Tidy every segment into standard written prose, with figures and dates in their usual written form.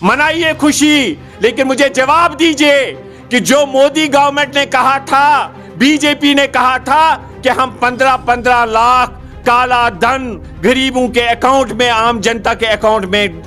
मनाइए खुशी, लेकिन मुझे जवाब दीजिए कि जो मोदी गवर्नमेंट ने कहा था, बीजेपी ने कहा था कि हम 15-15 लाख काला धन गरीबों के अकाउंट में, आम जनता के अकाउंट में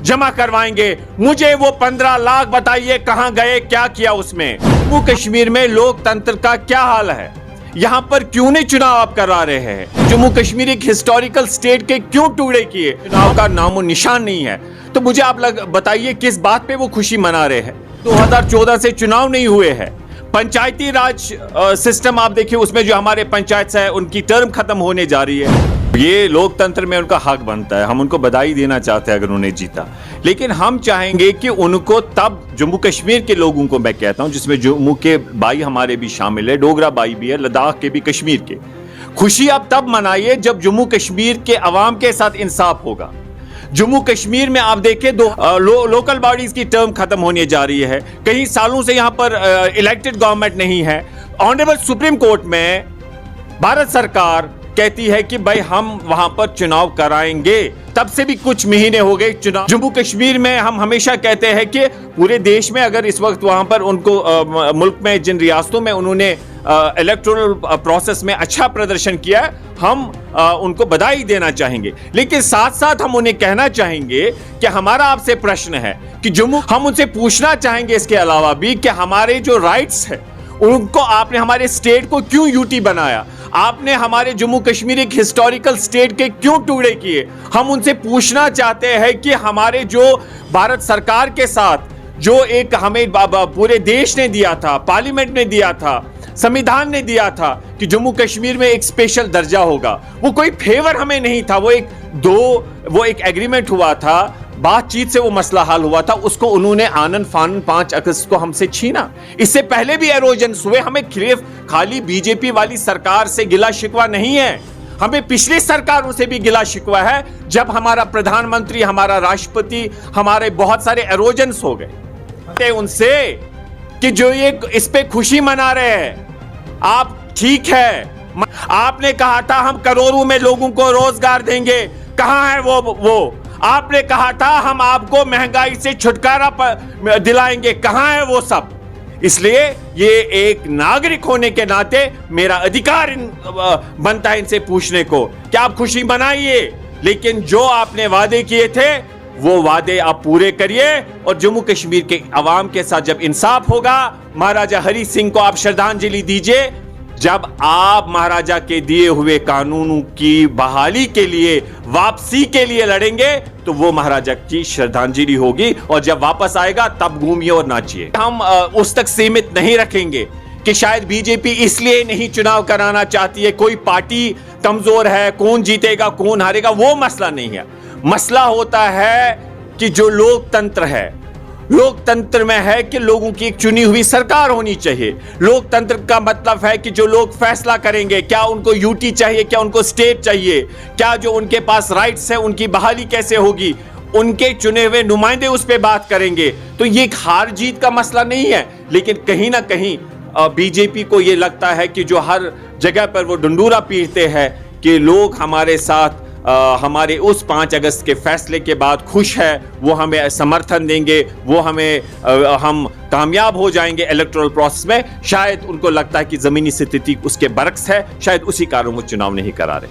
जमा करवाएंगे, मुझे वो 15 लाख बताइए कहां गए, क्या किया उसमें। जम्मू कश्मीर में लोकतंत्र का क्या हाल है? यहां पर क्यों नहीं चुनाव आप करा रहे हैं? जम्मू कश्मीर एक हिस्टोरिकल स्टेट के क्यों टुकड़े किए? चुनाव का नामो निशान नहीं है। तो मुझे आप बताइए किस बात पे वो खुशी मना रहे हैं? 2014 से चुनाव नहीं हुए हैं। पंचायती राज सिस्टम आप देखिए, उसमें जो हमारे पंचायत है उनकी टर्म खत्म होने जा रही है। ये लोकतंत्र में उनका हक बनता है, हम उनको बधाई देना चाहते हैं अगर उन्होंने जीता, लेकिन हम चाहेंगे कि उनको तब जम्मू कश्मीर के लोगों को मैं कहता हूं, जिसमें जम्मू के भाई हमारे भी शामिल है, डोगरा भाई भी है, लद्दाख के भी, कश्मीर के, खुशी आप तब मनाइए जब जम्मू कश्मीर के अवाम के साथ इंसाफ होगा। जम्मू कश्मीर में आप देखें लोकल बॉडीज की टर्म खत्म होने जा रही है, कई सालों से यहां पर इलेक्टेड गवर्नमेंट नहीं है। ऑनरेबल सुप्रीम कोर्ट में भारत सरकार कहती है कि भाई हम वहां पर चुनाव कराएंगे, तब से भी कुछ महीने हो गए चुनाव। जम्मू कश्मीर में हम हमेशा कहते हैं कि पूरे देश में अगर इस वक्त वहां पर उनको मुल्क में जिन रियासतों में उन्होंने इलेक्टोरल प्रोसेस में अच्छा प्रदर्शन किया है, हम उनको बधाई देना चाहेंगे, लेकिन साथ साथ हम उन्हें कहना चाहेंगे कि हमारा आपसे प्रश्न है कि जम्मू, हम उनसे पूछना चाहेंगे इसके अलावा भी कि हमारे जो राइट्स है उनको आपने, हमारे स्टेट को क्यों यूटी बनाया? आपने हमारे जम्मू कश्मीर एक हिस्टोरिकल स्टेट के क्यों टुकड़े किए? हम उनसे पूछना चाहते हैं कि हमारे जो भारत सरकार के साथ जो एक हमें पूरे देश ने दिया था, पार्लियामेंट ने दिया था, संविधान ने दिया था कि जम्मू कश्मीर में एक स्पेशल दर्जा होगा, वो कोई फेवर हमें नहीं था, वो एक एग्रीमेंट हुआ था, बातचीत से वो मसला हल हुआ था, उसको उन्होंने आनन फानन 5 अगस्त को हमसे छीना। इससे पहले भी एरोजन हुए। हमें सिर्फ खाली बीजेपी वाली सरकार से गिला शिकवा नहीं है, हमें पिछली सरकारों से भी गिला शिकवा है, जब हमारा प्रधानमंत्री, हमारा राष्ट्रपति, हमारे बहुत सारे एरोजन हो गए उनसे कि जो ये इस पे खुशी मना रहे हैं। आप ठीक है, आपने कहा था हम करोड़ों में लोगों को रोजगार देंगे, कहां है वो? आपने कहा था हम आपको महंगाई से छुटकारा दिलाएंगे, कहां है वो सब? इसलिए ये एक नागरिक होने के नाते मेरा अधिकार बनता है इनसे पूछने को कि आप खुशी मनाइए, लेकिन जो आपने वादे किए थे वो वादे आप पूरे करिए, और जम्मू कश्मीर के अवाम के साथ जब इंसाफ होगा, महाराजा हरि सिंह को आप श्रद्धांजलि दीजिए। जब आप महाराजा के दिए हुए कानूनों की बहाली के लिए, वापसी के लिए लड़ेंगे, तो वो महाराजा की श्रद्धांजलि होगी, और जब वापस आएगा तब घूमिए और नाचिए। हम उस तक सीमित नहीं रखेंगे कि शायद बीजेपी इसलिए नहीं चुनाव कराना चाहती है, कोई पार्टी कमजोर है, कौन जीतेगा कौन हारेगा, वो मसला नहीं है। मसला होता है कि जो लोकतंत्र है, लोकतंत्र में है कि लोगों की एक चुनी हुई सरकार होनी चाहिए। लोकतंत्र का मतलब है कि जो लोग फैसला करेंगे, क्या उनको यूटी चाहिए, क्या उनको स्टेट चाहिए, क्या जो उनके पास राइट्स है उनकी बहाली कैसे होगी, उनके चुने हुए नुमाइंदे उस पर बात करेंगे। तो ये एक हार जीत का मसला नहीं है, लेकिन कहीं ना कहीं बीजेपी को ये लगता है कि जो हर जगह पर वो डंडूरा पीटते हैं कि लोग हमारे साथ हमारे उस 5 अगस्त के फैसले के बाद खुश है, वो हमें समर्थन देंगे, वो हम कामयाब हो जाएंगे इलेक्टोरल प्रोसेस में। शायद उनको लगता है कि जमीनी स्थिति उसके बरक्स है, शायद उसी कारण वो चुनाव नहीं करा रहे।